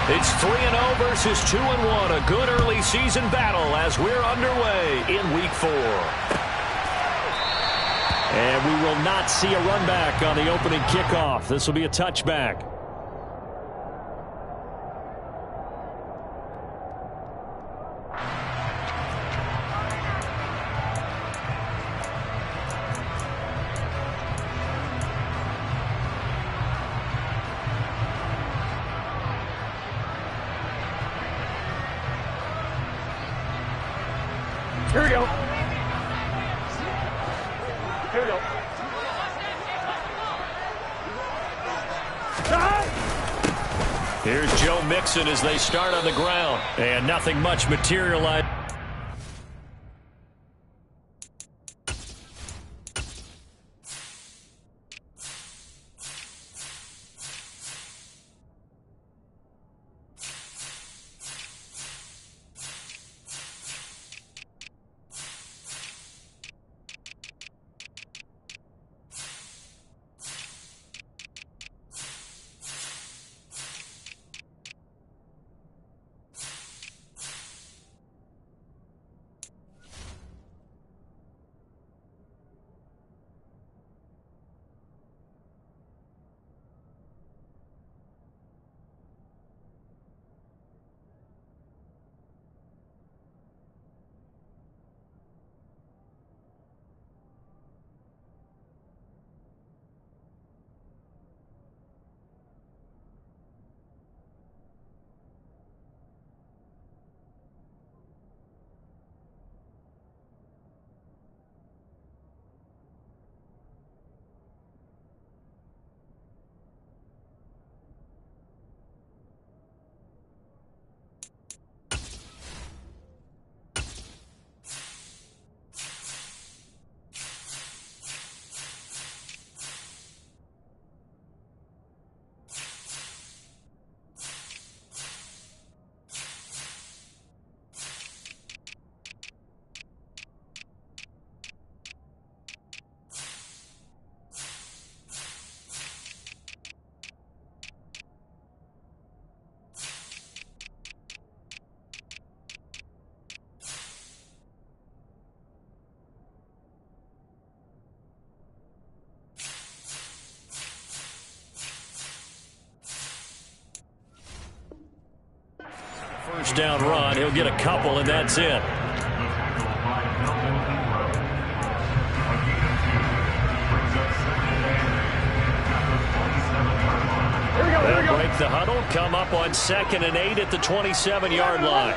It's 3-0 versus 2-1. A good early season battle as we're underway in Week 4. And we will not see a run back on the opening kickoff. This will be a touchback. Here we go. Here we go. Here's Joe Mixon as they start on the ground. And nothing much materialized. First down run. He'll get a couple, and that's it. They'll break the huddle, come up on 2nd and 8 at the 27-yard line.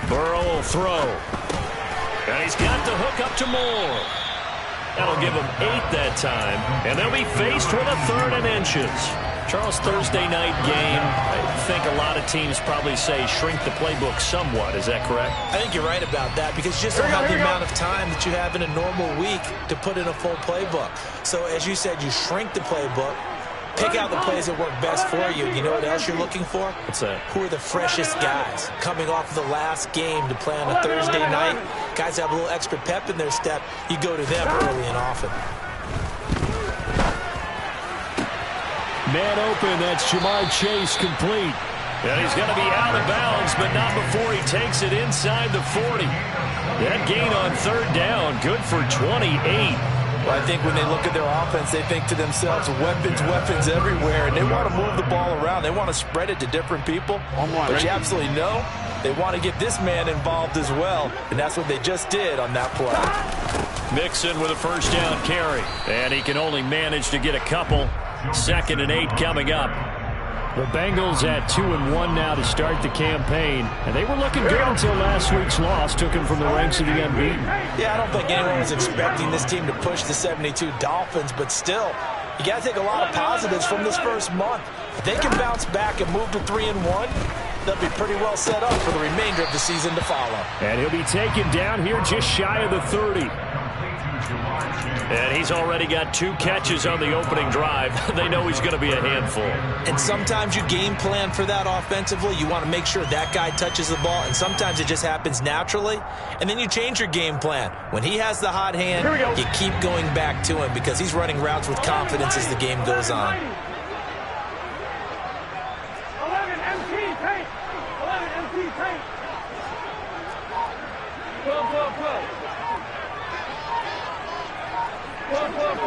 Burrow will throw. And he's got the hook up to Moore. That'll give him 8 that time. And they'll be faced with a 3rd and inches. Charles, Thursday night game, I think a lot of teams probably say shrink the playbook somewhat. Is that correct? I think you're right about that because you just don't have the amount of time that you have in a normal week to put in a full playbook. So as you said, you shrink the playbook, pick out the plays that work best for you. You know what else you're looking for? What's that? Who are the freshest guys coming off the last game to play on a Thursday night? Guys have a little extra pep in their step. You go to them early and often. Man open, that's Jamar Chase complete. And he's going to be out of bounds, but not before he takes it inside the 40. That gain on 3rd down, good for 28. Well, I think when they look at their offense, they think to themselves, weapons, weapons everywhere, and they want to move the ball around. They want to spread it to different people. But you absolutely know they want to get this man involved as well, and that's what they just did on that play. Mixon with a first down carry, and he can only manage to get a couple. 2nd and 8 coming up. The Bengals at 2-1 now to start the campaign. And they were looking good until last week's loss took them from the ranks of the unbeaten. Yeah, I don't think anyone was expecting this team to push the 72 Dolphins, but still, you got to take a lot of positives from this first month. If they can bounce back and move to 3-1, they'll be pretty well set up for the remainder of the season to follow. And he'll be taken down here just shy of the 30. And he's already got 2 catches on the opening drive. They know he's going to be a handful. And sometimes you game plan for that offensively. You want to make sure that guy touches the ball, and sometimes it just happens naturally. And then you change your game plan. When he has the hot hand, you keep going back to him because he's running routes with confidence as the game goes on.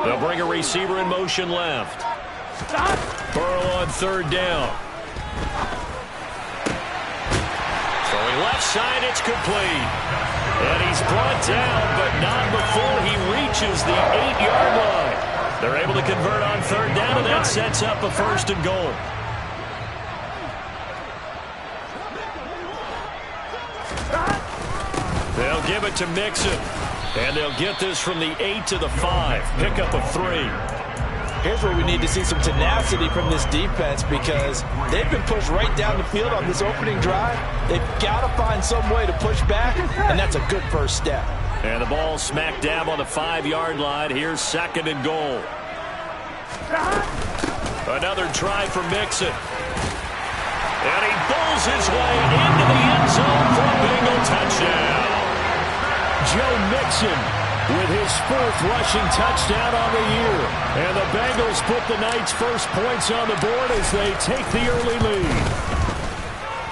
They'll bring a receiver in motion left. Burrow on third down. Throwing left side, it's complete. And he's brought down, but not before he reaches the 8-yard line. They're able to convert on third down, and that sets up a first and goal. They'll give it to Mixon. And they'll get this from the 8 to the 5. Pickup of 3. Here's where we need to see some tenacity from this defense because they've been pushed right down the field on this opening drive. They've got to find some way to push back, and that's a good first step. And the ball smack dab on the 5-yard line. Here's second and goal. Another try for Mixon. And he bowls his way into the end zone for a Bengal touchdown. Joe Mixon with his 4th rushing touchdown on the year. And the Bengals put the Knights' first points on the board as they take the early lead.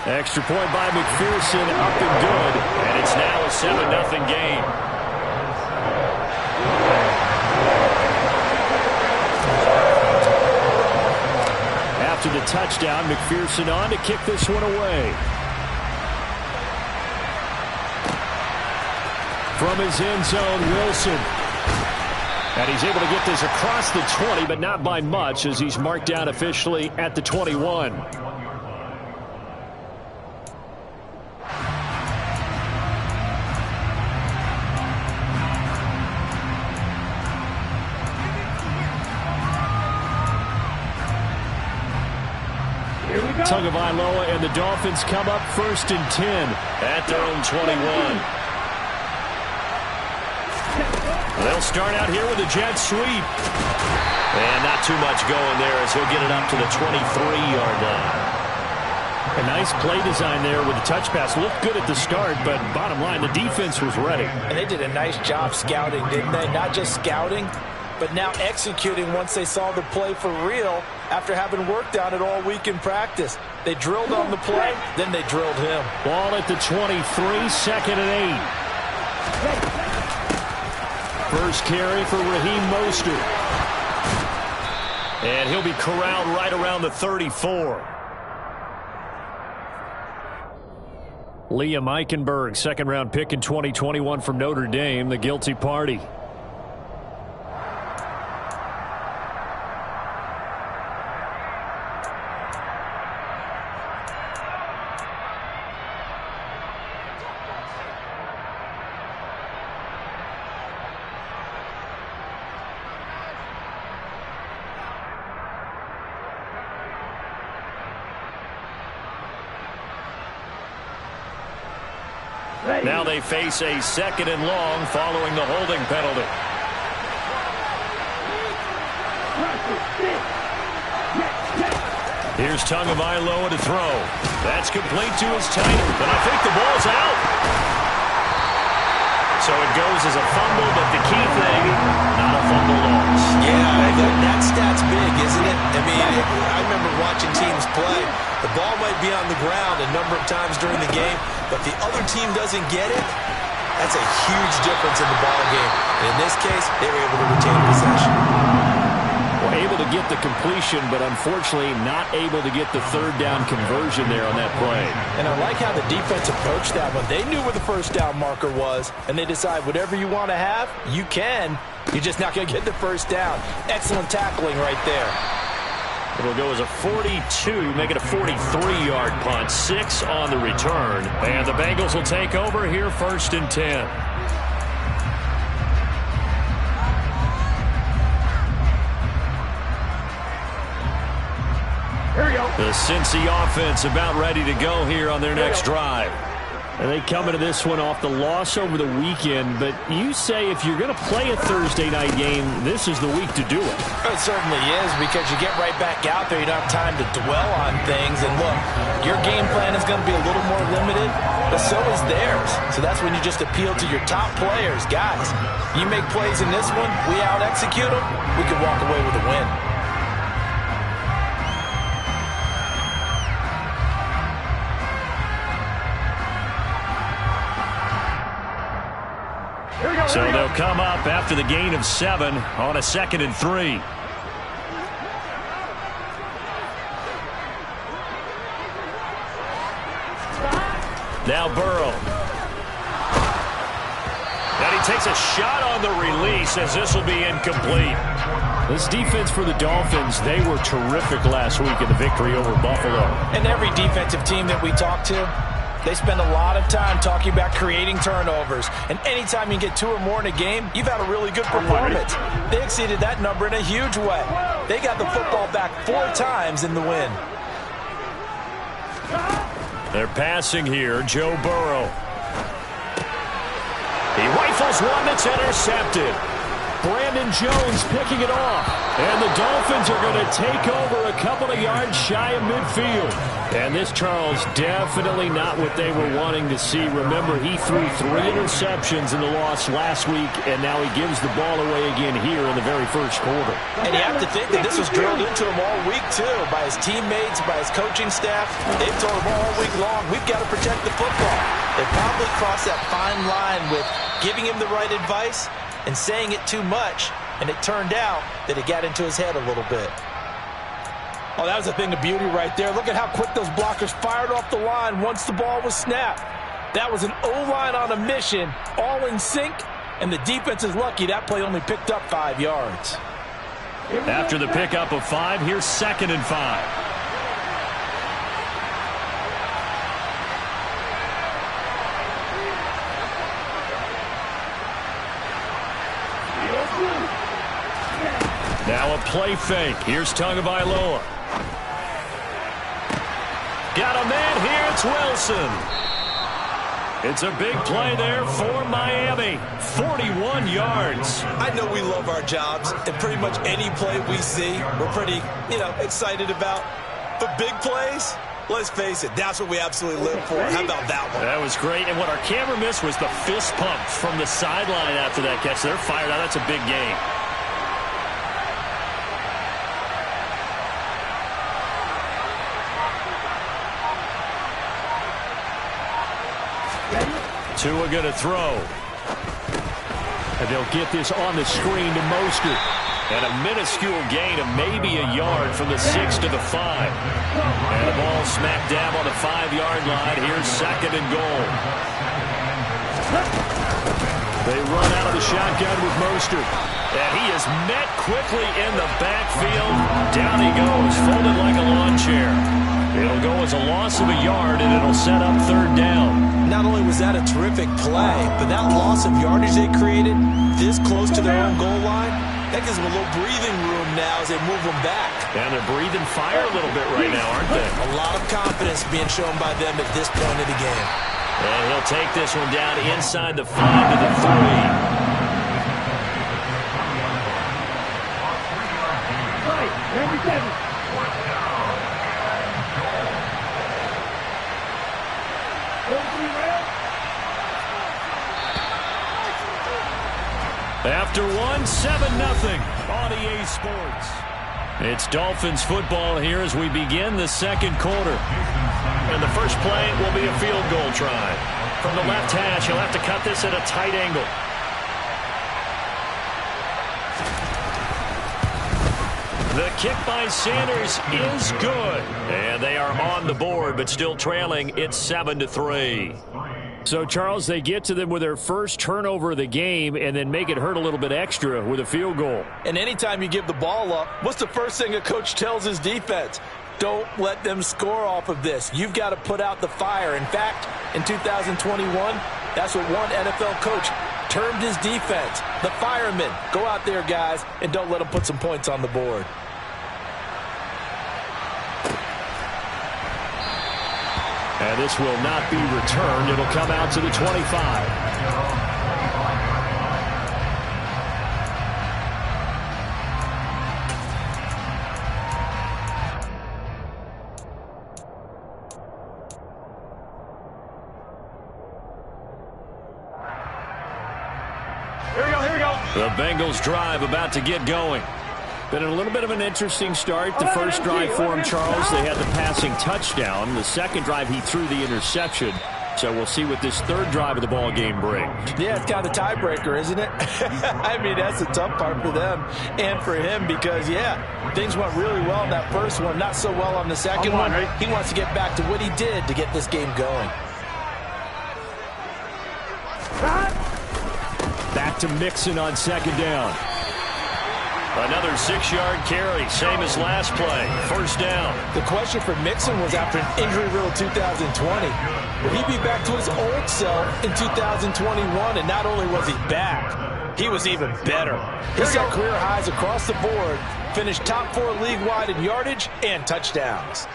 Extra point by McPherson, up and good. And it's now a 7-0 game. After the touchdown, McPherson on to kick this one away. From his end zone, Wilson. And he's able to get this across the 20, but not by much as he's marked down officially at the 21. Tagovailoa and the Dolphins come up 1st and 10 at their own 21. They'll start out here with a jet sweep. And not too much going there as he'll get it up to the 23-yard line. A nice play design there with the touch pass. Looked good at the start, but bottom line, the defense was ready. And they did a nice job scouting, didn't they? Not just scouting, but now executing once they saw the play for real after having worked on it all week in practice. They drilled on the play, then they drilled him. Ball at the 23, 2nd and 8. First carry for Raheem Mostert. And he'll be corralled right around the 34. Liam Eichenberg, 2nd-round pick in 2021 from Notre Dame, the guilty party. Now they face a 2nd and long following the holding penalty. Here's Tagovailoa to throw. That's complete to his tight end, and I think the ball's out. So it goes as a fumble, but the key thing, not a fumble loss. Yeah, that stat's big, isn't it? I mean, I remember watching teams play. The ball might be on the ground a number of times during the game, but the other team doesn't get it. That's a huge difference in the ball game. And in this case, they were able to retain possession. Well, able to get the completion, but unfortunately not able to get the 3rd down conversion there on that play. And I like how the defense approached that one. They knew where the 1st down marker was, and they decide whatever you want to have, you can. You're just not going to get the 1st down. Excellent tackling right there. It'll go as a 42, make it a 43-yard punt, 6 on the return. And the Bengals will take over here 1st and 10. The Cincy offense about ready to go here on their next drive. And they come into this one off the loss over the weekend, but you say if you're going to play a Thursday night game, this is the week to do it. It certainly is, because you get right back out there. You don't have time to dwell on things. And look, your game plan is going to be a little more limited, but so is theirs. So that's when you just appeal to your top players. Guys, you make plays in this one, we out-execute them, we can walk away with a win. come up after the gain of 7 on a 2nd and 3. Now Burrow. And he takes a shot on the release as this will be incomplete. This defense for the Dolphins, they were terrific last week in the victory over Buffalo. And every defensive team that we talk to, they spend a lot of time talking about creating turnovers. And anytime you get 2 or more in a game, you've had a really good performance. They exceeded that number in a huge way. They got the football back 4 times in the win. They're passing here, Joe Burrow. He rifles one that's intercepted. Brandon Jones picking it off. And the Dolphins are going to take over a couple of yards shy of midfield. And this, Charles, definitely not what they were wanting to see. Remember, he threw 3 interceptions in the loss last week, and now he gives the ball away again here in the very first quarter. And you have to think that this was drilled into him all week, too, by his teammates, by his coaching staff. They've told him all week long, we've got to protect the football. They probably crossed that fine line with giving him the right advice and saying it too much, and it turned out that it got into his head a little bit. Oh, that was a thing of beauty right there. Look at how quick those blockers fired off the line once the ball was snapped. That was an O-line on a mission, all in sync, and the defense is lucky that play only picked up 5 yards. After the pickup of 5, here's 2nd and 5. Now a play fake. Here's Tagovailoa. Got a man here. It's Wilson. It's a big play there for Miami. 41 yards. I know we love our jobs, and pretty much any play we see, we're pretty, excited about. But big plays, let's face it, that's what we absolutely live for. How about that one? That was great. And what our camera missed was the fist pump from the sideline after that catch. They're fired out. That's a big game. Tua going to throw. And they'll get this on the screen to Mostert. And a minuscule gain of maybe a yard from the 6 to the 5. And the ball smack dab on the 5-yard line. Here's 2nd and goal. They run out of the shotgun with Mostert. And he is met quickly in the backfield. Down he goes, folded like a lawn chair. It'll go as a loss of a yard, and it'll set up 3rd down. Not only was that a terrific play, but that loss of yardage they created this close to their own goal line, that gives them a little breathing room now as they move them back. And they're breathing fire a little bit right now, aren't they? A lot of confidence being shown by them at this point of the game. And he'll take this one down inside the 5 to the 3. After 1, 7-0 on EA Sports. It's Dolphins football here as we begin the 2nd quarter. And the first play will be a field goal try. From the left hash, he'll have to cut this at a tight angle. The kick by Sanders is good. And they are on the board, but still trailing. It's 7-3. So, Charles, they get to them with their first turnover of the game and then make it hurt a little bit extra with a field goal. And anytime you give the ball up, what's the first thing a coach tells his defense? Don't let them score off of this. You've got to put out the fire. In fact, in 2021, that's what one NFL coach termed his defense. The firemen. Go out there, guys, and don't let them put some points on the board. And this will not be returned. It'll come out to the 25. Here we go. The Bengals drive about to get going. Been a little bit of an interesting start. The first drive for him, Charles, they had the passing touchdown. The second drive, he threw the interception. So we'll see what this third drive of the ball game brings. Yeah, it's kind of the tiebreaker, isn't it? I mean, that's the tough part for them and for him because, yeah, things went really well in that first one, not so well on the second one. He wants to get back to what he did to get this game going. Back to Mixon on second down. Another 6-yard carry, same as last play. First down. The question for Mixon was after an injury-riddled 2020. Will he be back to his old self in 2021? And not only was he back, he was even better. He set career highs across the board, finished top 4 league-wide in yardage and touchdowns.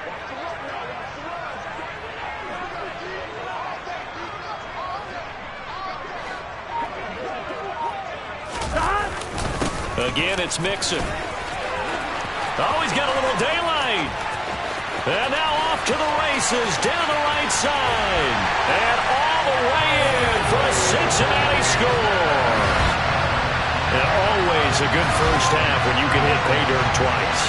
Again, it's Mixon. Oh, he's got a little daylight. And now off to the races, down the right side. And all the way in for a Cincinnati score. And always a good first half when you can hit pay dirt twice.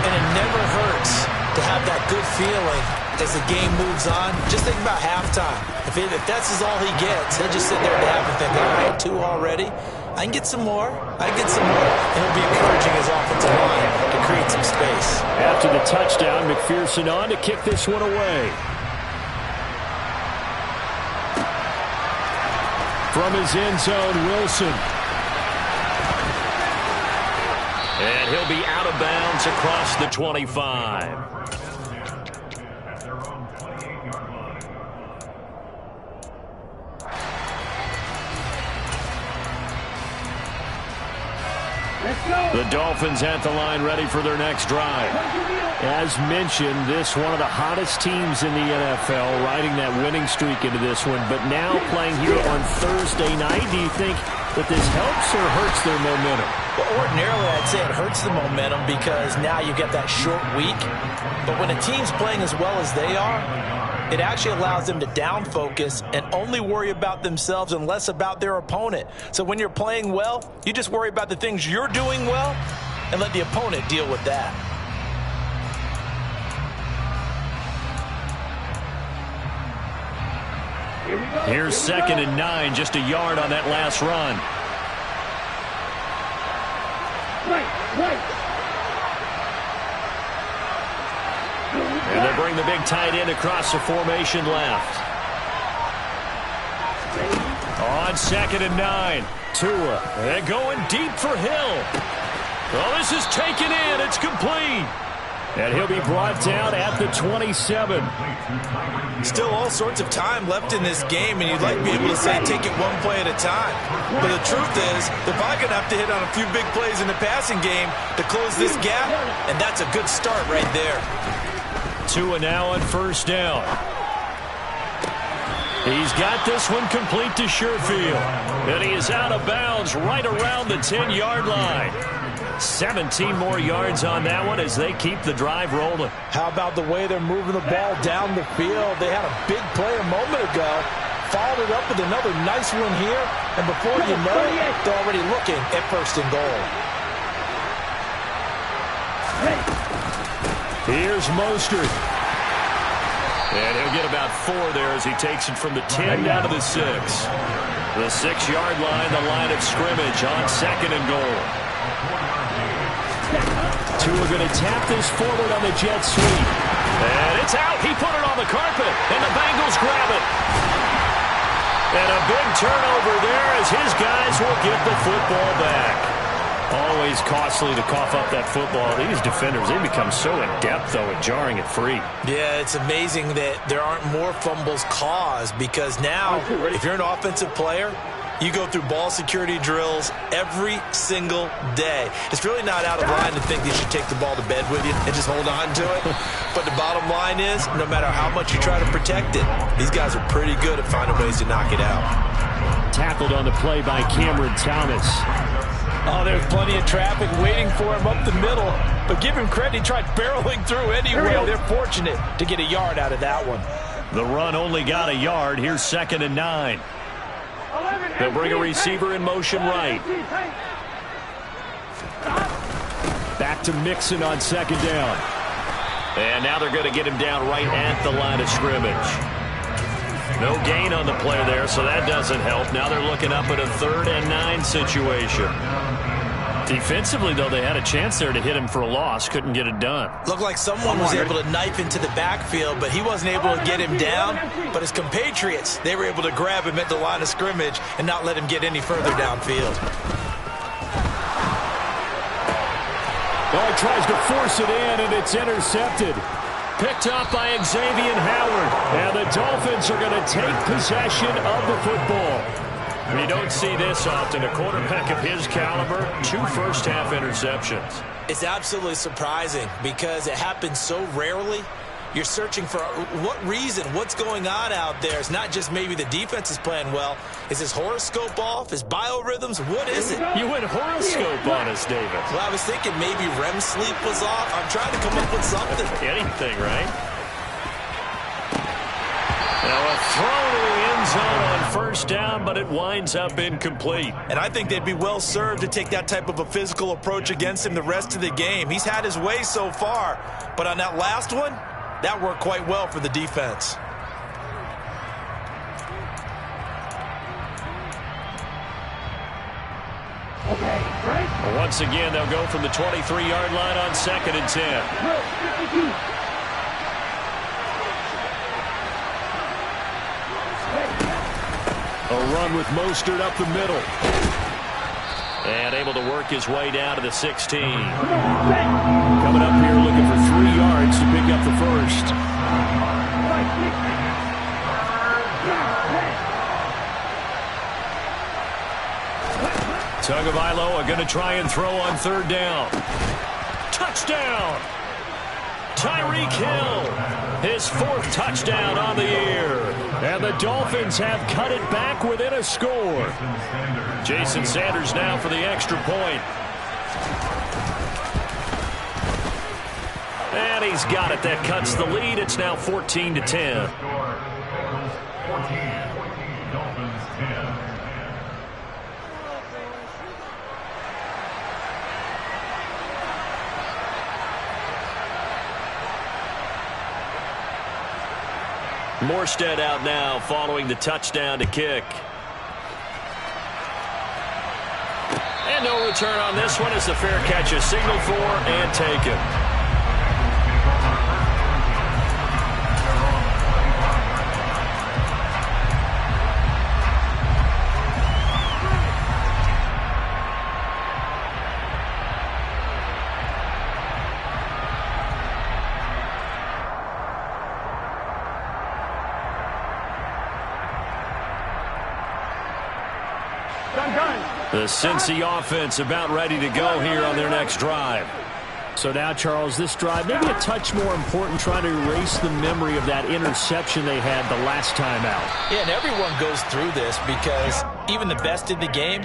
And it never hurts to have that good feeling as the game moves on. Just think about halftime. If that's all he gets, he'll just sit there at half and think, all right, 2 already. I can get some more. I can get some more. And he'll be encouraging his offensive line to create some space. After the touchdown, McPherson on to kick this one away. From his end zone, Wilson. And he'll be out of bounds across the 25. The Dolphins at the line ready for their next drive. As mentioned, this one of the hottest teams in the NFL, riding that winning streak into this one, but now playing here on Thursday night. Do you think that this helps or hurts their momentum? Well, ordinarily, I'd say it hurts the momentum because now you get that short week. But when a team's playing as well as they are, it actually allows them to down focus and only worry about themselves and less about their opponent. So when you're playing well, you just worry about the things you're doing well and let the opponent deal with that. Here's 2nd and 9, just a yard on that last run. And they bring the big tight end across the formation left. On 2nd and 9, Tua. And going deep for Hill. Oh, this is taken in. It's complete. And he'll be brought down at the 27. Still all sorts of time left in this game, and you'd like to be able to say take it one play at a time. But the truth is, they're probably going to have to hit on a few big plays in the passing game to close this gap, and that's a good start right there. Tua now on first down. He's got this one complete to Sherfield. And he is out of bounds right around the 10-yard line. 17 more yards on that one as they keep the drive rolling. How about the way they're moving the ball down the field? They had a big play a moment ago, followed it up with another nice one here, and before you know it, they're already looking at 1st and goal. Here's Mostert. And he'll get about 4 there as he takes it from the 10 down to the 6. The 6-yard line, the line of scrimmage on 2nd and goal. Tua going to tap this forward on the jet sweep. And it's out. He put it on the carpet, and the Bengals grab it. And a big turnover there as his guys will get the football back. Always costly to cough up that football. These defenders, they become so adept, though, at jarring it free. Yeah, it's amazing that there aren't more fumbles caused because now, if you're an offensive player, you go through ball security drills every single day. It's really not out of line to think you should take the ball to bed with you and just hold on to it. But the bottom line is, no matter how much you try to protect it, these guys are pretty good at finding ways to knock it out. Tackled on the play by Cameron Thomas. Oh, there's plenty of traffic waiting for him up the middle. But give him credit, he tried barreling through anyway. They're fortunate to get a yard out of that one. The run only got a yard. Here's 2nd and 9. They'll bring a receiver in motion right. Back to Mixon on 2nd down. And now they're going to get him down right at the line of scrimmage. No gain on the play there, so that doesn't help. Now they're looking up at a 3rd and 9 situation. Defensively, though, they had a chance there to hit him for a loss. Couldn't get it done. Looked like someone was able to knife into the backfield, but he wasn't able to get him down. But his compatriots, they were able to grab him at the line of scrimmage and not let him get any further downfield. Oh, he tries to force it in, and it's intercepted. Picked up by Xavier Howard. And the Dolphins are going to take possession of the football. You don't see this often. A quarterback of his caliber, 2 first-half interceptions. It's absolutely surprising because it happens so rarely. You're searching for what reason, what's going on out there. It's not just maybe the defense is playing well. Is his horoscope off? His biorhythms? What is it? You went horoscope on us, David. Well, I was thinking maybe REM sleep was off. I'm trying to come up with something. Anything, right? Now a throw to the end zone on first down, but it winds up incomplete. And I think they'd be well served to take that type of a physical approach against him the rest of the game. He's had his way so far, but on that last one, that worked quite well for the defense. Once again, they'll go from the 23-yard line on 2nd and 10. A run with Mostert up the middle. And able to work his way down to the 16. Coming up here looking for 3 yards to pick up the first. Tagovailoa are going to try and throw on 3rd down. Touchdown! Tyreek Hill, his 4th touchdown on the year. And the Dolphins have cut it back within a score. Jason Sanders now for the extra point. And he's got it. That cuts the lead. It's now 14-10. Morstead out now following the touchdown to kick. And no return on this one as the fair catch is signaled for and taken. The Cincy offense about ready to go here on their next drive. So now, Charles, this drive maybe a touch more important, trying to erase the memory of that interception they had the last time out. Yeah, and everyone goes through this because even the best in the game,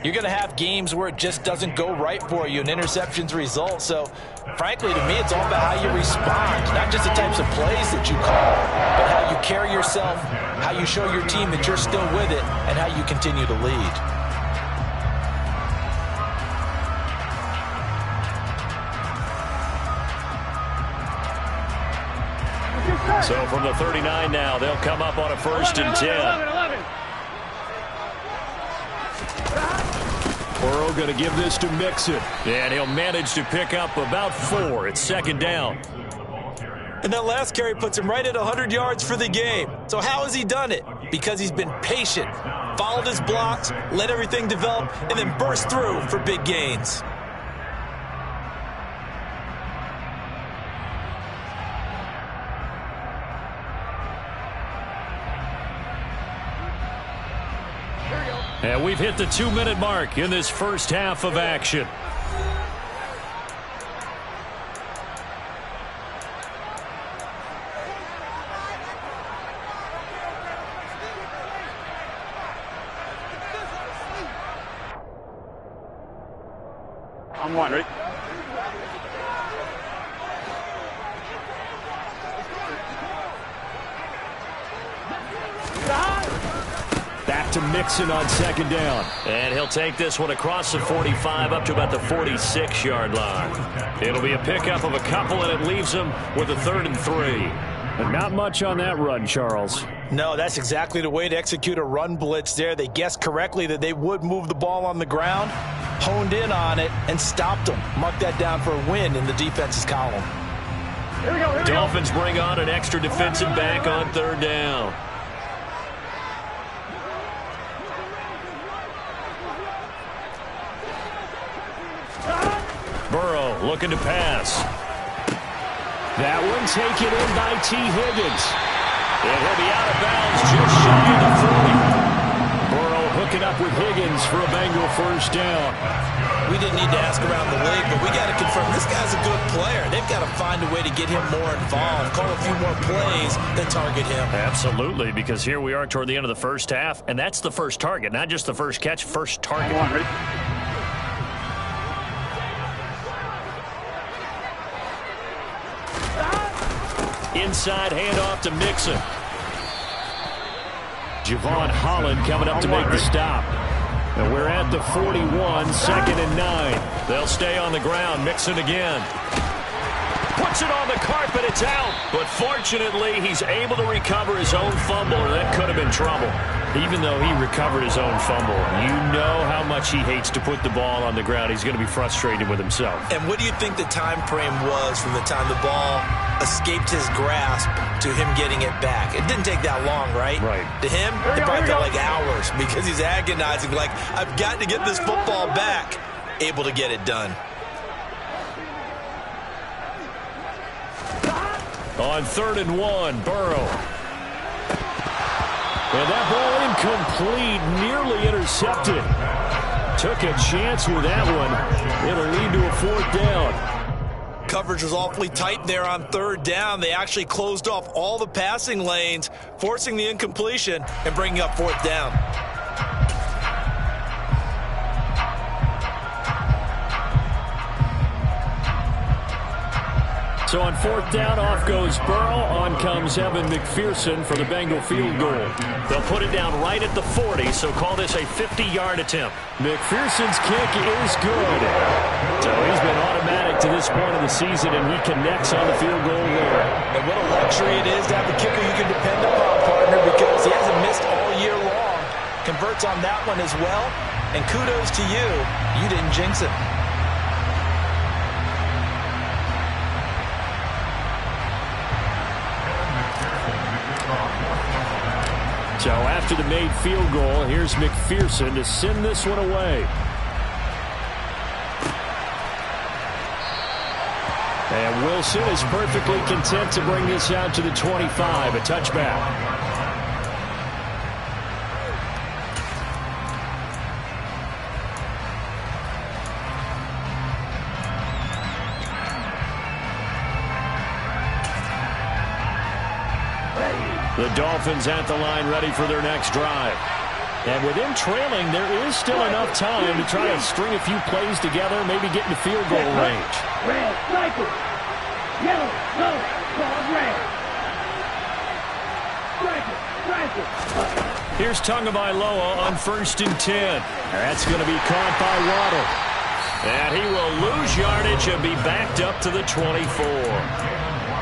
you're going to have games where it just doesn't go right for you and interceptions result. So, frankly, to me, it's all about how you respond, not just the types of plays that you call, but how you carry yourself, how you show your team that you're still with it, and how you continue to lead. So from the 39 now, they'll come up on a 1st and 10. Burrow going to give this to Mixon. And he'll manage to pick up about 4. It's 2nd down. And that last carry puts him right at 100 yards for the game. So how has he done it? Because he's been patient, followed his blocks, let everything develop, and then burst through for big gains. And we've hit the 2-minute mark in this first half of action. I'm one, right? Back to Mixon on 2nd down. And he'll take this one across the 45 up to about the 46-yard line. It'll be a pickup of a couple, and it leaves him with a 3rd and 3. And not much on that run, Charles. No, that's exactly the way to execute a run blitz there. They guessed correctly that they would move the ball on the ground, honed in on it, and stopped them. Mark that down for a win in the defense's column. Here we go. Dolphins bring on an extra defensive back on third down. Burrow looking to pass. That one taken in by T. Higgins. And he'll be out of bounds just shy of the 40. Burrow hooking up with Higgins for a Bengal first down. We didn't need to ask around the league, but we got to confirm this guy's a good player. They've got to find a way to get him more involved, call a few more plays that target him. Absolutely, because here we are toward the end of the first half, and that's the first target, not just the first catch, first target. Come on, ready? Inside handoff to Mixon. Javon Holland coming up to make the stop. And we're at the 41, 2nd and 9. They'll stay on the ground. Mixon again. Puts it on the carpet. It's out. But fortunately, he's able to recover his own fumble, or that could have been trouble. Even though he recovered his own fumble, you know how much he hates to put the ball on the ground. He's going to be frustrated with himself. And what do you think the time frame was from the time the ball escaped his grasp to him getting it back? It didn't take that long, right? Right. To him, it probably felt like hours because he's agonizing, like, I've got to get this football back. Able to get it done. On 3rd and 1, Burrow. And that ball incomplete, nearly intercepted. Took a chance with that one. It'll lead to a 4th down. Coverage was awfully tight there on 3rd down. They actually closed off all the passing lanes, forcing the incompletion and bringing up 4th down. So on 4th down, off goes Burrow. On comes Evan McPherson for the Bengal field goal. They'll put it down right at the 40, so call this a 50-yard attempt. McPherson's kick is good. So he's been automatic to this point of the season, and he connects on the field goal there. And what a luxury it is to have a kicker you can depend upon, partner, because he hasn't missed all year long. Converts on that one as well. And kudos to you. You didn't jinx it. So after the made field goal, here's McPherson to send this one away. And Wilson is perfectly content to bring this out to the 25, a touchback. The Dolphins at the line ready for their next drive. And with them trailing, there is still enough time to try to string a few plays together, maybe get into field goal range. Red, striker. Yellow, no, called red. Striker. Here's Tagovailoa on 1st and 10. That's going to be caught by Waddle. And he will lose yardage and be backed up to the 24.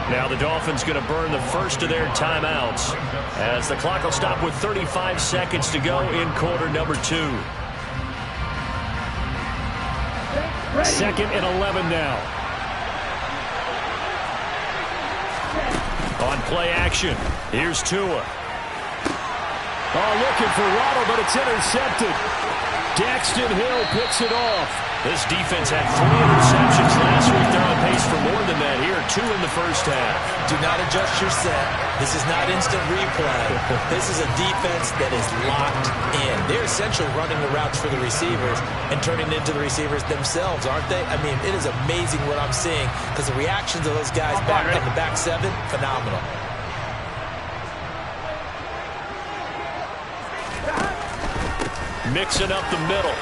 Now the Dolphins going to burn the first of their timeouts as the clock will stop with 35 seconds to go in quarter number 2. 2nd and 11 now. On play action, here's Tua. Oh, looking for Waddle, but it's intercepted. Daxton Hill picks it off. This defense had 3 interceptions last week. They're on pace for more than that here. 2 in the first half. Do not adjust your set. This is not instant replay. This is a defense that is locked in. They're essentially running the routes for the receivers and turning into the receivers themselves, aren't they? I mean, it is amazing what I'm seeing because the reactions of those guys back on the back 7, phenomenal. Mixing up the middle.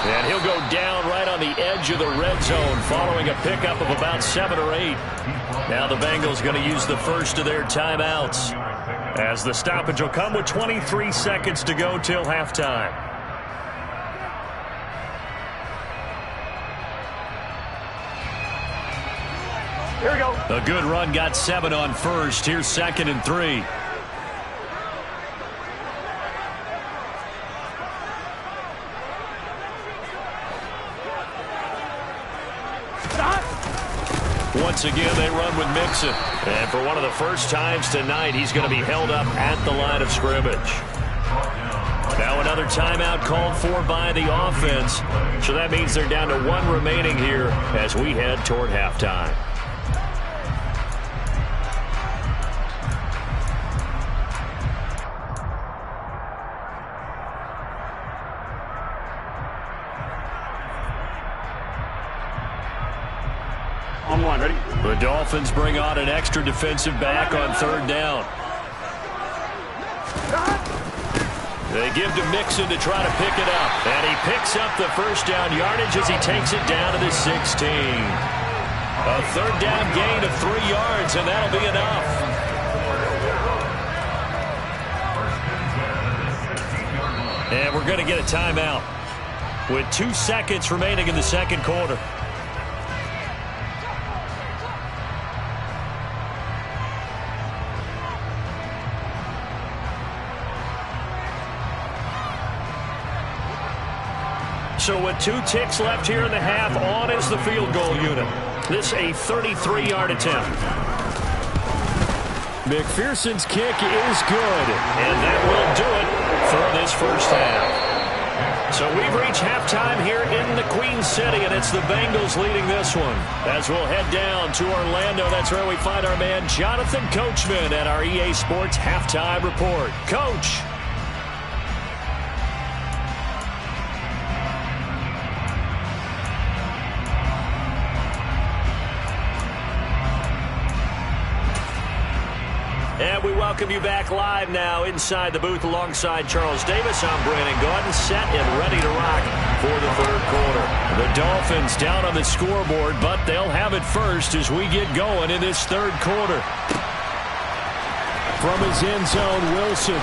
And he'll go down right on the edge of the red zone following a pickup of about 7 or 8. Now the Bengals going to use the first of their timeouts as the stoppage will come with 23 seconds to go till halftime. Here we go. A good run got 7 on first. Here's 2nd and 3. Once again, they run with Mixon. And for one of the first times tonight, he's going to be held up at the line of scrimmage. Now another timeout called for by the offense. So that means they're down to 1 remaining here as we head toward halftime. On 1, ready? The Dolphins bring on an extra defensive back on 3rd down. They give to Mixon to try to pick it up. And he picks up the first down yardage as he takes it down to the 16. A 3rd down gain of 3 yards, and that'll be enough. And we're going to get a timeout with 2 seconds remaining in the 2nd quarter. So with 2 ticks left here in the half, on is the field goal unit. This a 33-yard attempt. McPherson's kick is good, and that will do it for this first half. So we've reached halftime here in the Queen City, and it's the Bengals leading this one. As we'll head down to Orlando, that's where we find our man Jonathan Coachman at our EA Sports Halftime Report. Coach. And we welcome you back live now inside the booth alongside Charles Davis. I'm Brandon Gaudin, set and ready to rock for the 3rd quarter. The Dolphins down on the scoreboard, but they'll have it first as we get going in this 3rd quarter. From his end zone, Wilson.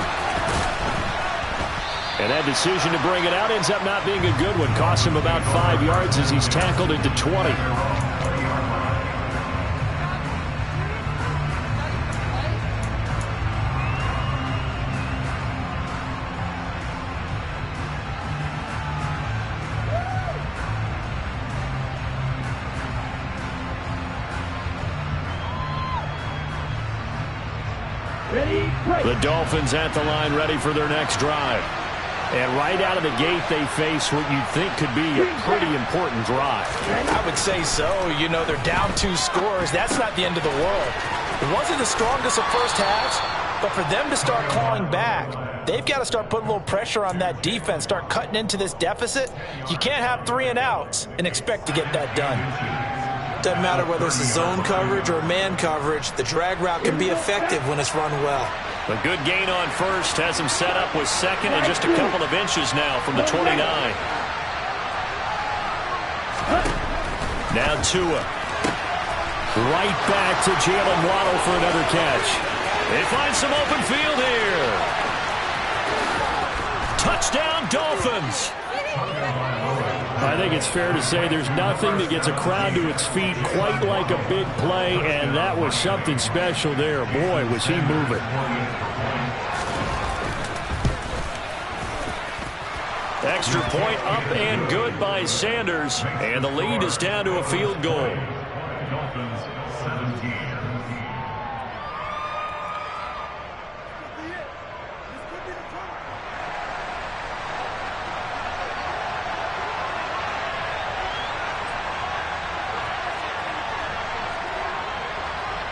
And that decision to bring it out ends up not being a good one. Costs him about 5 yards as he's tackled at the 20. The Dolphins at the line ready for their next drive. And right out of the gate, they face what you'd think could be a pretty important drive. I would say so. You know, they're down 2 scores. That's not the end of the world. It wasn't the strongest of first halves, but for them to start clawing back, they've got to start putting a little pressure on that defense, start cutting into this deficit. You can't have 3 and outs and expect to get that done. Doesn't matter whether it's a zone coverage or man coverage, the drag route can be effective when it's run well. A good gain on first has him set up with 2nd and just a couple of inches now from the 29. Now Tua. Right back to Jalen Waddle for another catch. They find some open field here. Touchdown, Dolphins. I think it's fair to say there's nothing that gets a crowd to its feet quite like a big play, and that was something special there. Boy, was he moving. Extra point up and good by Sanders, and the lead is down to a field goal.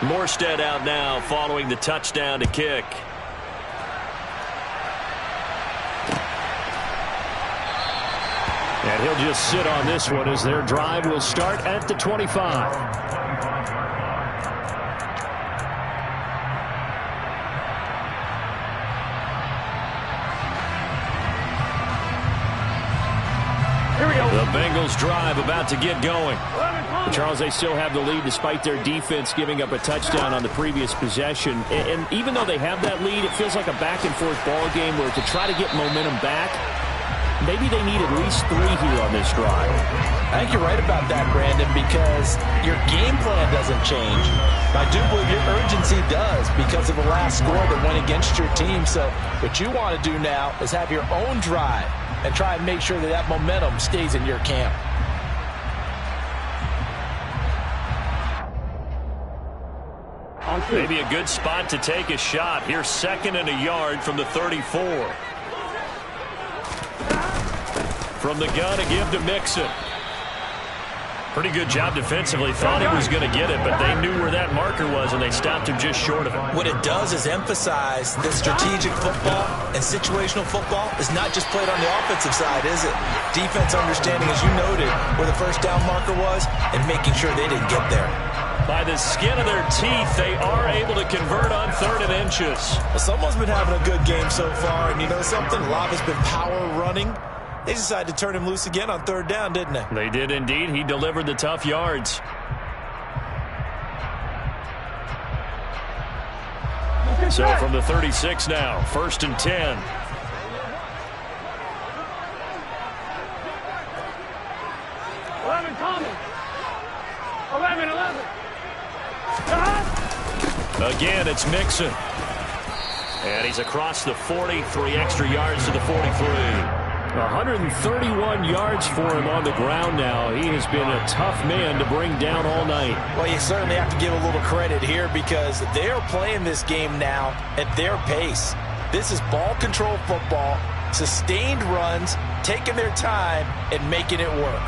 Morstead out now following the touchdown to kick. And he'll just sit on this one as their drive will start at the 25. The Bengals drive about to get going. But Charles, they still have the lead despite their defense giving up a touchdown on the previous possession. And even though they have that lead, it feels like a back-and-forth ball game where to try to get momentum back, maybe they need at least 3 here on this drive. I think you're right about that, Brandon, because your game plan doesn't change. I do believe your urgency does because of the last score that went against your team. So what you want to do now is have your own drive and try and make sure that that momentum stays in your camp. Maybe a good spot to take a shot. Here's 2nd and a yard from the 34. From the gun, a give to Mixon. Pretty good job defensively. Thought he was going to get it, but they knew where that marker was, and they stopped him just short of it. What it does is emphasize that strategic football and situational football is not just played on the offensive side, is it? Defense understanding, as you noted, where the first down marker was and making sure they didn't get there. By the skin of their teeth, they are able to convert on 3rd and inches. Well, someone's been having a good game so far, and you know something? A lot has been power running. They decided to turn him loose again on 3rd down, didn't they? They did indeed. He delivered the tough yards. So from the 36 now, 1st and 10. Again, it's Mixon. And he's across the 40, 3 extra yards to the 43. 131 yards for him on the ground now. He has been a tough man to bring down all night. Well, you certainly have to give a little credit here because they're playing this game now at their pace. This is ball control football, sustained runs, taking their time, and making it work.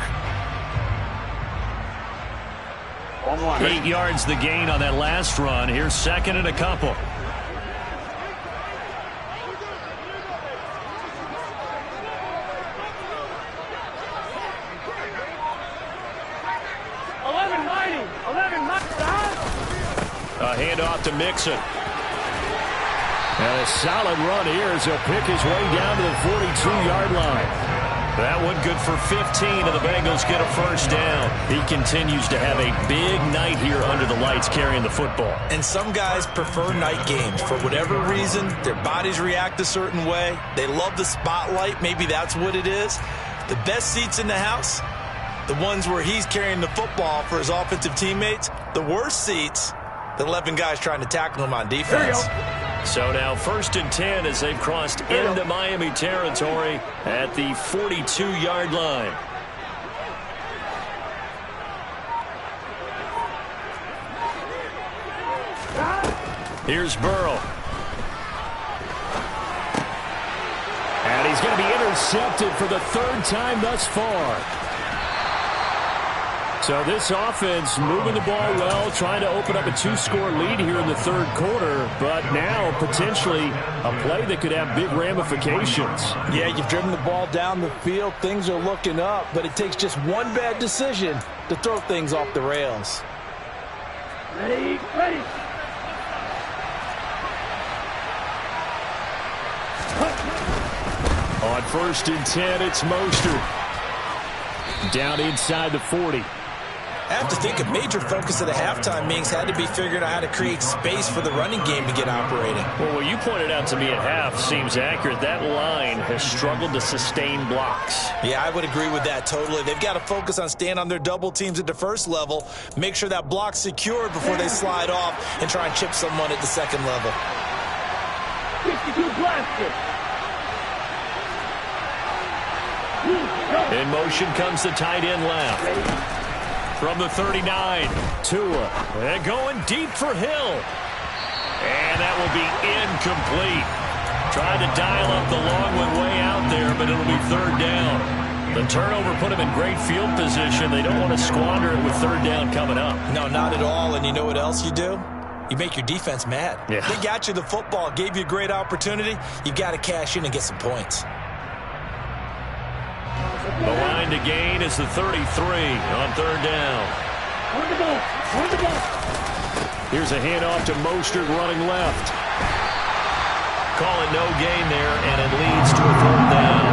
8 yards the gain on that last run. Here's 2nd and a couple. A handoff to Mixon. And a solid run here as he'll pick his way down to the 42-yard line. That one good for 15, and the Bengals get a 1st down. He continues to have a big night here under the lights carrying the football. And some guys prefer night games. For whatever reason, their bodies react a certain way. They love the spotlight. Maybe that's what it is. The best seats in the house, the ones where he's carrying the football for his offensive teammates. The worst seats, the 11 guys trying to tackle him on defense. So now 1st and 10 as they've crossed into Miami territory at the 42-yard line. Here's Burrow. And he's going to be intercepted for the 3rd time thus far. So this offense moving the ball well, trying to open up a 2-score lead here in the 3rd quarter, but now potentially a play that could have big ramifications. Yeah, you've driven the ball down the field. Things are looking up, but it takes just one bad decision to throw things off the rails. Ready. On 1st and 10, it's Mostert. Down inside the 40. I have to think a major focus of the halftime meetings had to be figuring out how to create space for the running game to get operating. Well, what you pointed out to me at half seems accurate. That line has struggled to sustain blocks. Yeah, I would agree with that totally. They've got to focus on staying on their double teams at the 1st level, make sure that block's secured before they slide off and try and chip someone at the 2nd level. 52 blasted. In motion comes the tight end left. From the 39, Tua. And going deep for Hill. And that will be incomplete. Trying to dial up the long one way out there, but it'll be 3rd down. The turnover put him in great field position. They don't want to squander it with 3rd down coming up. No, not at all. And you know what else you do? You make your defense mad. Yeah. They got you the football, gave you a great opportunity. You've got to cash in and get some points. The line to gain is the 33 on 3rd down. Run the ball. Here's a handoff to Mostert running left. Call it no gain there, and it leads to a 3rd down.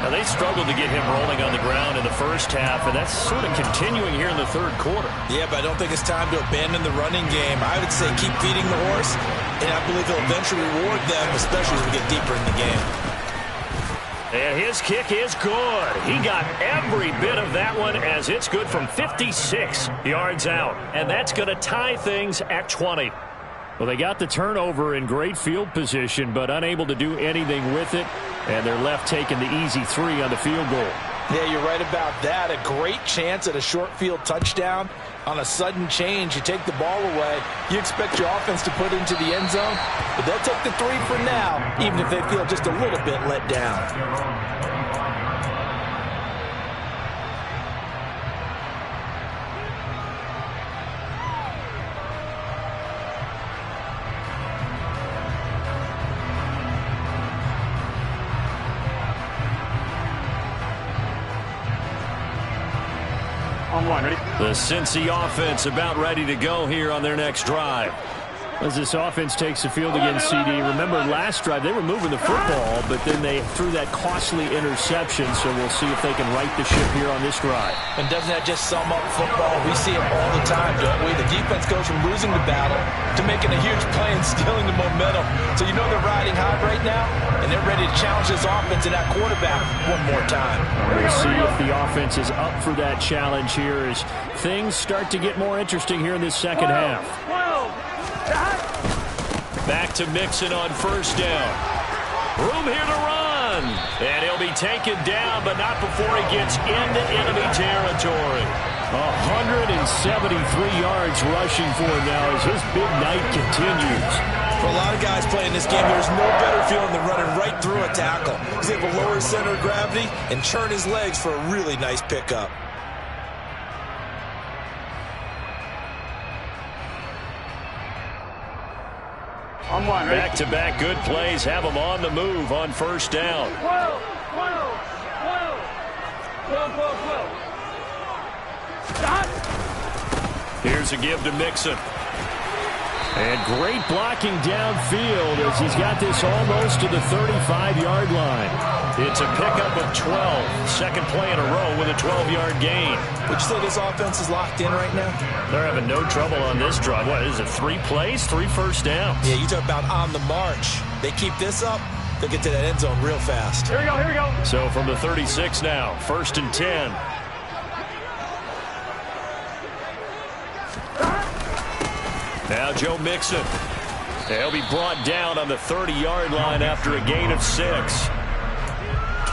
Now, they struggled to get him rolling on the ground in the 1st half, and that's sort of continuing here in the 3rd quarter. Yeah, but I don't think it's time to abandon the running game. I would say keep feeding the horse, and I believe he'll eventually reward them, especially as we get deeper in the game. And his kick is good. He got every bit of that one as it's good from 56 yards out. And that's going to tie things at 20. Well, they got the turnover in great field position, but unable to do anything with it. And they're left taking the easy 3 on the field goal. Yeah, you're right about that. A great chance at a short field touchdown. On a sudden change, you take the ball away. You expect your offense to put into the end zone, but they'll take the 3 for now, even if they feel just a little bit let down. The Cincy offense about ready to go here on their next drive. As this offense takes the field against CD, remember last drive they were moving the football, but then they threw that costly interception, so we'll see if they can right the ship here on this drive. And doesn't that just sum up football? We see it all the time, don't we? The defense goes from losing the battle to making a huge play and stealing the momentum. So you know they're riding high right now, and they're ready to challenge this offense and that quarterback one more time. We'll see if the offense is up for that challenge here as things start to get more interesting here in this second half. Back to Mixon on first down. Room here to run. And he'll be taken down, but not before he gets into enemy territory. 173 yards rushing for him now as his big night continues. For a lot of guys playing this game, there's no better feeling than running right through a tackle. He's able to lower his center of gravity and churn his legs for a really nice pickup. Back-to-back good plays have him on the move on first down. Here's a give to Mixon. And great blocking downfield as he's got this almost to the 35-yard line. It's a pickup of 12. Second play in a row with a 12-yard gain. Would you say this offense is locked in right now? They're having no trouble on this drive. What is it, 3 plays, 3 first downs? Yeah, you talk about on the march. They keep this up, they'll get to that end zone real fast. Here we go. So from the 36 now, 1st and 10. Now Joe Mixon. He'll be brought down on the 30-yard line after a gain of 6.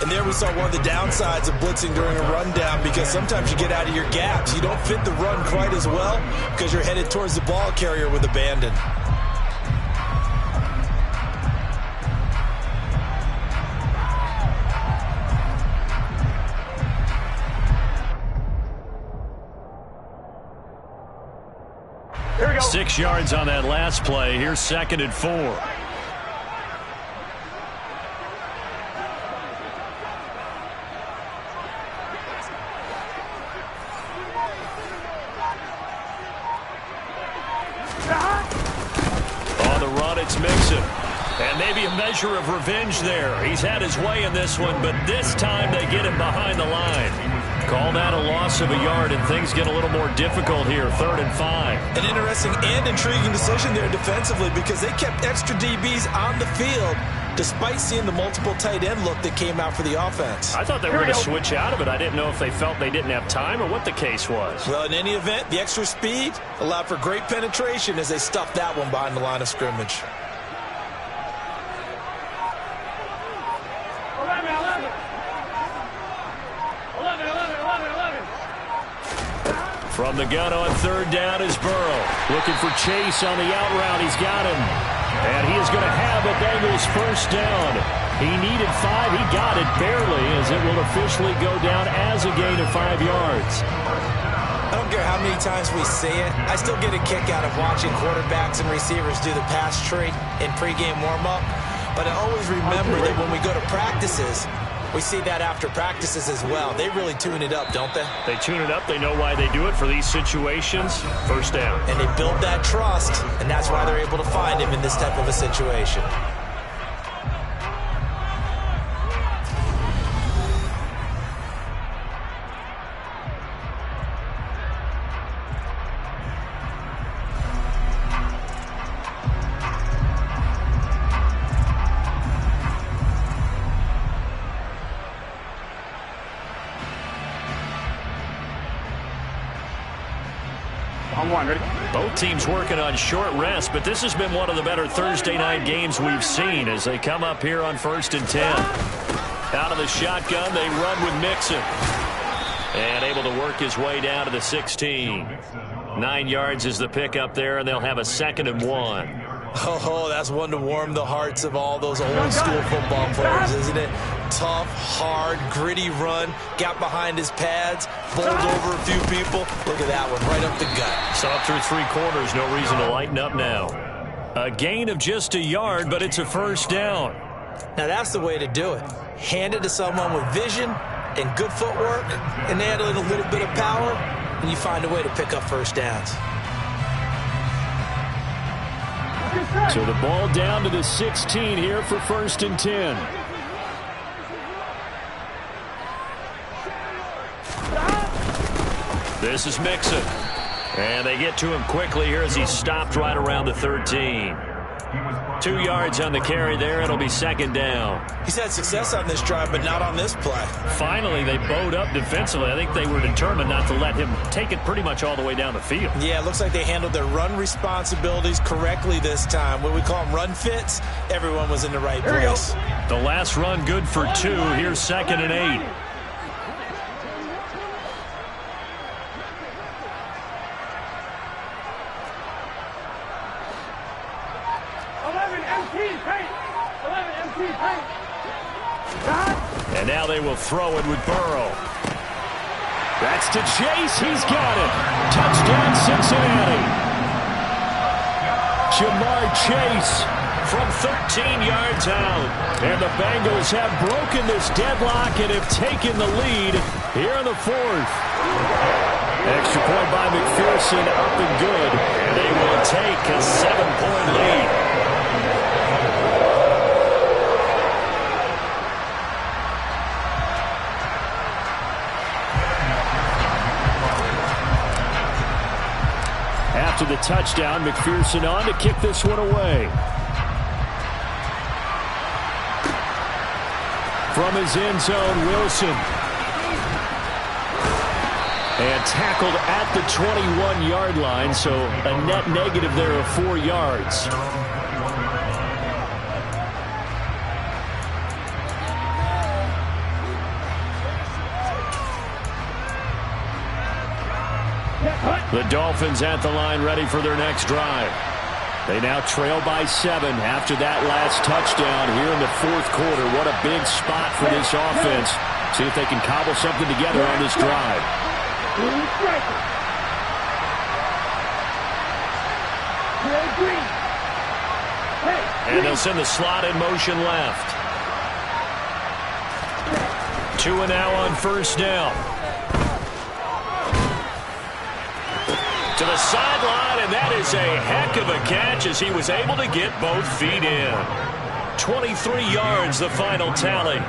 And there we saw one of the downsides of blitzing during a rundown, because sometimes you get out of your gaps. You don't fit the run quite as well because you're headed towards the ball carrier with abandon. Here we go. 6 yards on that last play. Here's 2nd and 4. On the run, it's Mixon. And maybe a measure of revenge there. He's had his way in this one, but this time they get him behind the line. Call that a loss of a yard, and things get a little more difficult here. 3rd and 5. An interesting and intriguing decision there defensively, because they kept extra DBs on the field despite seeing the multiple tight end look that came out for the offense. I thought they were going to switch out of it. I didn't know if they felt they didn't have time or what the case was. Well, in any event, the extra speed allowed for great penetration as they stuffed that one behind the line of scrimmage. From the gun on 3rd down is Burrow. Looking for Chase on the out route. He's got him. And he is going to have a Bengals first down. He needed 5. He got it barely, as it will officially go down as a gain of 5 yards. I don't care how many times we say it, I still get a kick out of watching quarterbacks and receivers do the pass tree in pregame warm-up. But I always remember that when we go to practices, we see that after practices as well. They really tune it up, don't they? They tune it up. They know why they do it for these situations. First down. And they build that trust, and that's why they're able to find him in this type of a situation. On one, ready? Both teams working on short rest, but this has been one of the better Thursday night games we've seen as they come up here on 1st and 10. Out of the shotgun, they run with Mixon. And able to work his way down to the 16. 9 yards is the pickup there, and they'll have a 2nd and 1. Oh, that's one to warm the hearts of all those old-school football players, isn't it? Tough, hard, gritty run. Got behind his pads, bowled over a few people. Look at that one, right up the gut. So up through 3 quarters, no reason to lighten up now. A gain of just a yard, but it's a 1st down. Now, that's the way to do it. Hand it to someone with vision and good footwork, and add in a little bit of power, and you find a way to pick up 1st downs. So the ball down to the 16 here for 1st and 10. This is Mixon. And they get to him quickly here as he's stopped right around the 13. 2 yards on the carry there. It'll be 2nd down. He's had success on this drive, but not on this play. Finally, they bowed up defensively. I think they were determined not to let him take it pretty much all the way down the field. Yeah, it looks like they handled their run responsibilities correctly this time. What we call them run fits, everyone was in the right place. The last run good for 2. Here's 2nd and 8. And now they will throw it with Burrow. That's to Chase. He's got it. Touchdown, Cincinnati. Jamar Chase from 13 yards out. And the Bengals have broken this deadlock and have taken the lead here in the 4th. Extra point by McPherson, up and good. They will take a 7-point lead. After the touchdown, McPherson on to kick this one away. From his end zone, Wilson. And tackled at the 21-yard line, so a net negative there of 4 yards. The Dolphins at the line ready for their next drive. They now trail by 7 after that last touchdown here in the 4th quarter. What a big spot for this offense. See if they can cobble something together on this drive. And they'll send the slot in motion left. 2 and now on 1st down. To the sideline, and that is a heck of a catch as he was able to get both feet in. 23 yards, the final tally.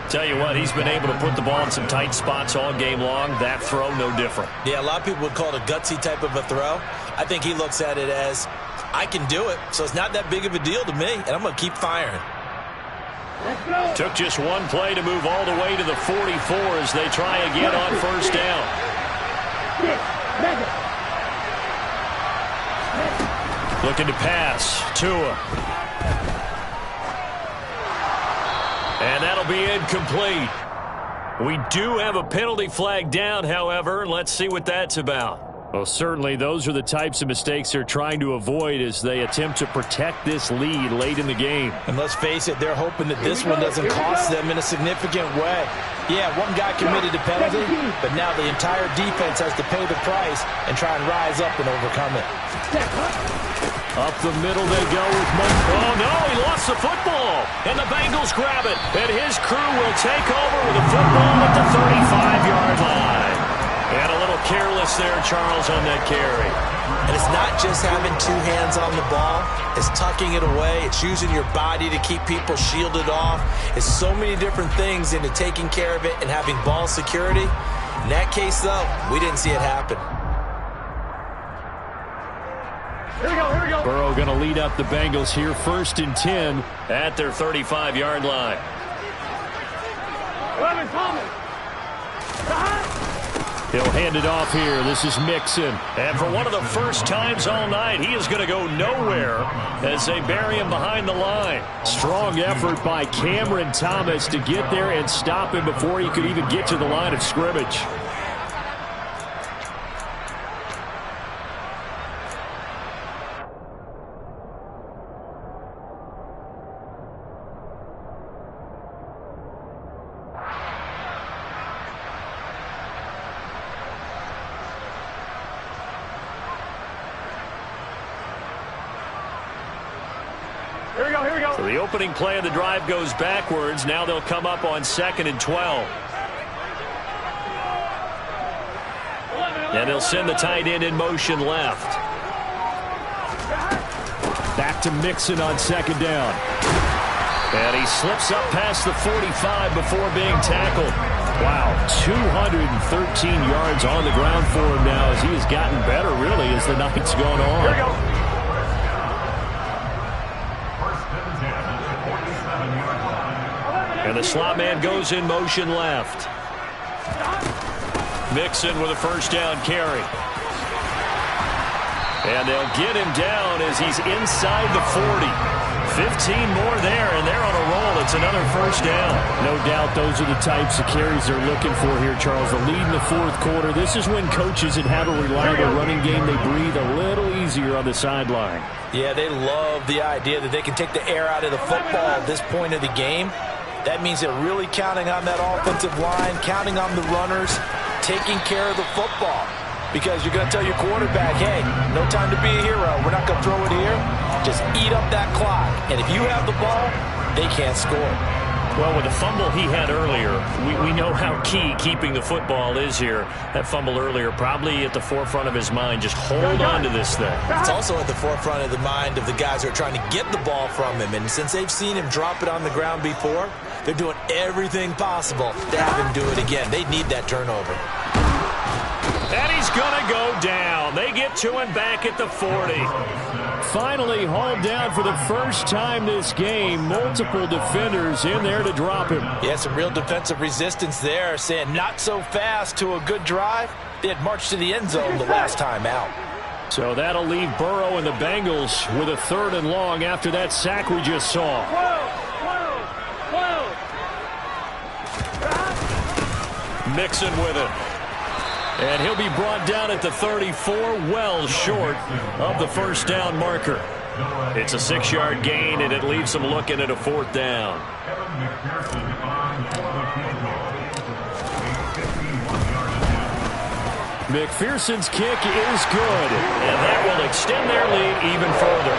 Tell you what, he's been able to put the ball in some tight spots all game long. That throw, no different. Yeah, a lot of people would call it a gutsy type of a throw. I think he looks at it as, I can do it, so it's not that big of a deal to me, and I'm going to keep firing. Took just one play to move all the way to the 44 as they try again on 1st down. Looking to pass. Tua. And that'll be incomplete. We do have a penalty flag down, however. Let's see what that's about. Well, certainly those are the types of mistakes they're trying to avoid as they attempt to protect this lead late in the game. And let's face it, they're hoping that this one doesn't cost them in a significant way. Yeah, one guy committed a penalty, but now the entire defense has to pay the price and try and rise up and overcome it. Up the middle they go with Montgomery. Oh, no, he lost the football. And the Bengals grab it. And his crew will take over with the football at the 35-yard line. And a little careless there, Charles, on that carry. And it's not just having 2 hands on the ball. It's tucking it away. It's using your body to keep people shielded off. It's so many different things into taking care of it and having ball security. In that case, though, we didn't see it happen. Here we go. Burrow going to lead up the Bengals here, 1st and 10 at their 35-yard line. 11, Thomas. He'll hand it off here. This is Mixon. And for one of the first times all night, he is going to go nowhere as they bury him behind the line. Strong effort by Cameron Thomas to get there and stop him before he could even get to the line of scrimmage. So the opening play of the drive goes backwards. Now they'll come up on 2nd and 12. And they'll send the tight end in motion left. Back to Mixon on 2nd down. And he slips up past the 45 before being tackled. Wow, 213 yards on the ground for him now as he has gotten better, really, as the night's gone on. Here we go. And the slot man goes in motion left. Mixon with a first down carry. And they'll get him down as he's inside the 40. 15 more there, and they're on a roll. It's another first down. No doubt those are the types of carries they're looking for here, Charles. The lead in the 4th quarter. This is when coaches that have a reliable running game, they breathe a little easier on the sideline. Yeah, they love the idea that they can take the air out of the football at this point of the game. That means they're really counting on that offensive line, counting on the runners, taking care of the football. Because you're going to tell your quarterback, hey, no time to be a hero. We're not going to throw it here. Just eat up that clock. And if you have the ball, they can't score. Well, with the fumble he had earlier, we know how key keeping the football is here. That fumble earlier probably at the forefront of his mind. Just hold on to this thing. It's also at the forefront of the mind of the guys who are trying to get the ball from him. And since they've seen him drop it on the ground before, they're doing everything possible to have him do it again. They need that turnover. And he's going to go down. They get to him back at the 40. Finally hauled down for the first time this game. Multiple defenders in there to drop him. Yeah, some real defensive resistance there, saying not so fast to a good drive. They had marched to the end zone the last time out. So that'll leave Burrow and the Bengals with a 3rd and long after that sack we just saw. Mixon with it. And he'll be brought down at the 34, well short of the first down marker. It's a 6-yard gain, and it leaves them looking at a 4th down. McPherson's kick is good. And that will extend their lead even further.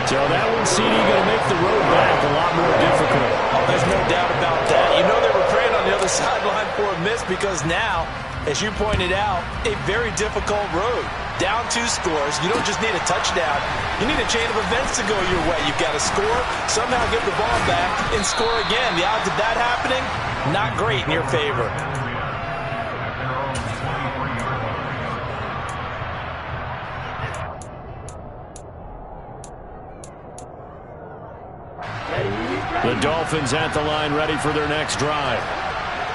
So that one, CD, going to make the road back a lot more difficult. Oh, there's no doubt about that. You know they were praying on the other sideline for a miss because now, as you pointed out, a very difficult road. Down 2 scores. You don't just need a touchdown. You need a chain of events to go your way. You've got to score, somehow get the ball back, and score again. The odds of that happening, not great in your favor. The Dolphins at the line, ready for their next drive.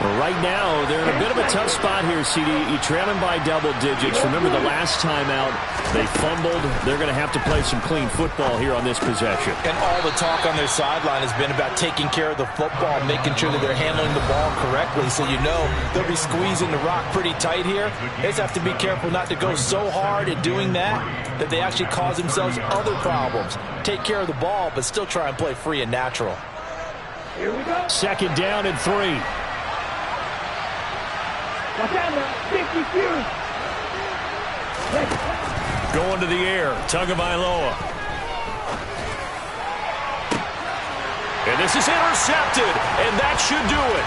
Well, right now, they're in a bit of a tough spot here, CD. You're trailing by double digits. Remember the last time out, they fumbled. They're going to have to play some clean football here on this possession. And all the talk on their sideline has been about taking care of the football, making sure that they're handling the ball correctly. So you know they'll be squeezing the rock pretty tight here. They just have to be careful not to go so hard at doing that they actually cause themselves other problems. Take care of the ball, but still try and play free and natural. Here we go. 2nd down and 3. Watch out now. 50 fewer. Going to the air. Tagovailoa. And this is intercepted. And that should do it.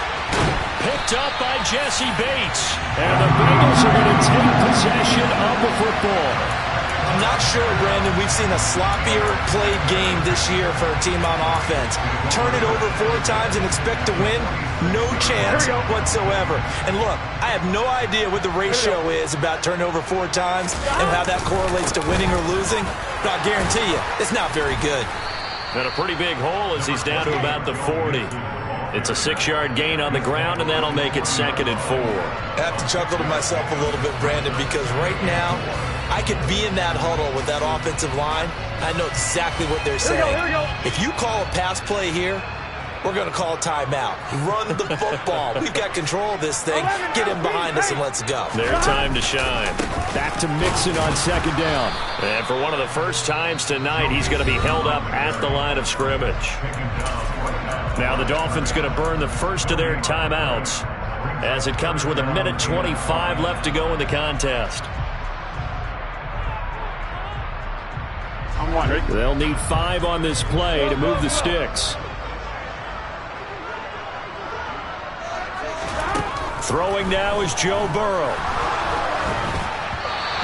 Picked up by Jesse Bates. And the Bengals are going to take possession of the football. I'm not sure, Brandon, we've seen a sloppier played game this year for a team on offense. Turn it over 4 times and expect to win? No chance whatsoever. And look, I have no idea what the ratio is about turning over 4 times and how that correlates to winning or losing, but I guarantee you, it's not very good. And a pretty big hole as he's down to about the 40. It's a 6-yard gain on the ground, and that'll make it 2nd and 4. I have to chuckle to myself a little bit, Brandon, because right now I could be in that huddle with that offensive line. I know exactly what they're saying. Here we go. If you call a pass play here, we're going to call a timeout. Run the football. We've got control of this thing. Get him behind us and let's go. Their time to shine. Back to Mixon on 2nd down. And for one of the first times tonight, he's going to be held up at the line of scrimmage. Now the Dolphins going to burn the first of their timeouts as it comes with 1:25 left to go in the contest. They'll need 5 on this play to move the sticks. Throwing now is Joe Burrow.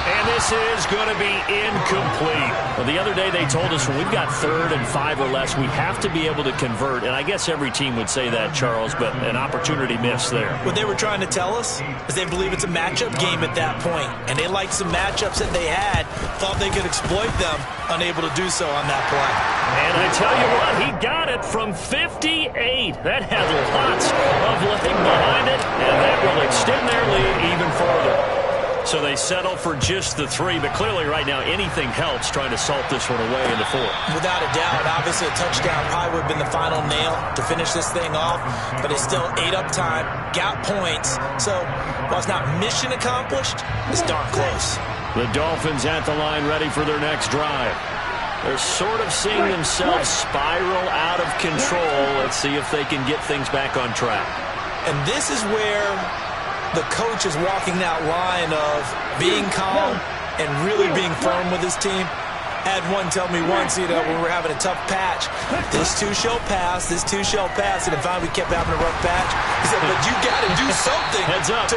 And this is going to be incomplete. Well, the other day they told us when we've got 3rd and 5 or less, we have to be able to convert. And I guess every team would say that, Charles, but an opportunity missed there. What they were trying to tell us is they believe it's a matchup game at that point. And they liked some matchups that they had, thought they could exploit them, unable to do so on that play. And I tell you what, he got it from 58. That had lots of leg behind it, and that will extend their lead even further. So they settle for just the 3, but clearly right now anything helps trying to salt this one away in the 4th. Without a doubt, obviously a touchdown probably would have been the final nail to finish this thing off, but it's still ate up time, got points. So while it's not mission accomplished, it's darn close. The Dolphins at the line ready for their next drive. They're sort of seeing themselves spiral out of control. Let's see if they can get things back on track. And this is where the coach is walking that line of being calm and really being firm with his team. I had one tell me once, when we were having a tough patch, this too shall pass, this too shall pass. And finally we kept having a rough patch. He said, but you got to do something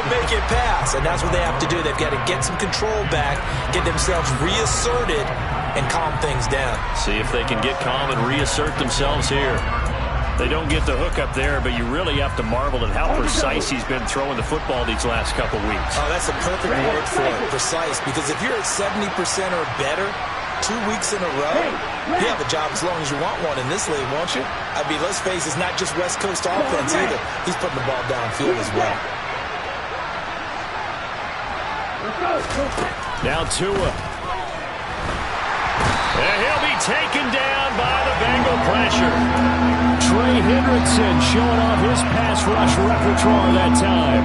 to make it pass. And that's what they have to do. They've got to get some control back, get themselves reasserted, and calm things down. See if they can get calm and reassert themselves here. They don't get the hook up there, but you really have to marvel at how precise he's been throwing the football these last couple weeks. Oh, that's a perfect word for it, precise. Because if you're at 70% or better 2 weeks in a row, you have a job as long as you want one in this league, won't you? I mean, let's face it, it's not just West Coast offense either. He's putting the ball downfield as well. Now Tua. And he'll be taken down by the Bengal pressure. Trey Hendrickson showing off his pass rush repertoire that time.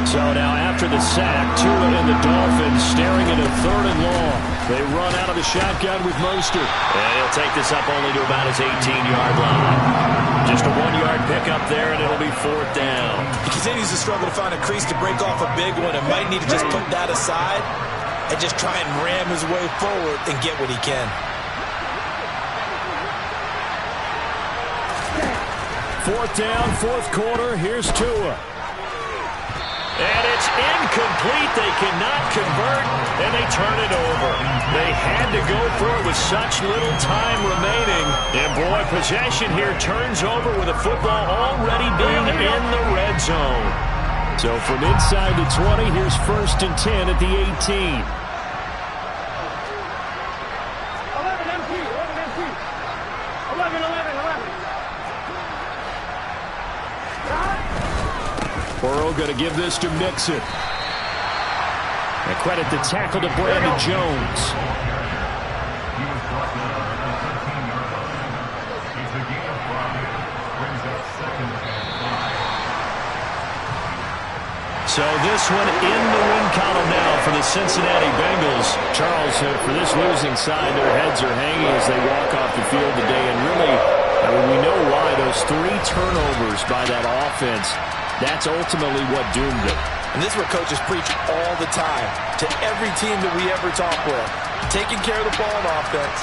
So now after the sack, Tua and the Dolphins staring at a 3rd and long. They run out of the shotgun with Mostert. And he'll take this up only to about his 18-yard line. Just a 1-yard pickup there, and it'll be 4th down. He continues to struggle to find a crease to break off a big one and might need to just put that aside and just try and ram his way forward and get what he can. 4th down, 4th quarter. Here's Tua. And it's incomplete. They cannot convert, and they turn it over. They had to go for it with such little time remaining. And, boy, possession here turns over with the football already being in the red zone. So from inside the 20, here's 1st and 10 at the 18. 11. Burrow going to give this to Mixon. And credit the tackle to Brandon Jones. So this one in the win column now for the Cincinnati Bengals. Charles, for this losing side, their heads are hanging as they walk off the field today. And really, I mean, we know why. Those 3 turnovers by that offense, that's ultimately what doomed it. And this is what coaches preach all the time to every team that we ever talk with. Taking care of the ball on offense,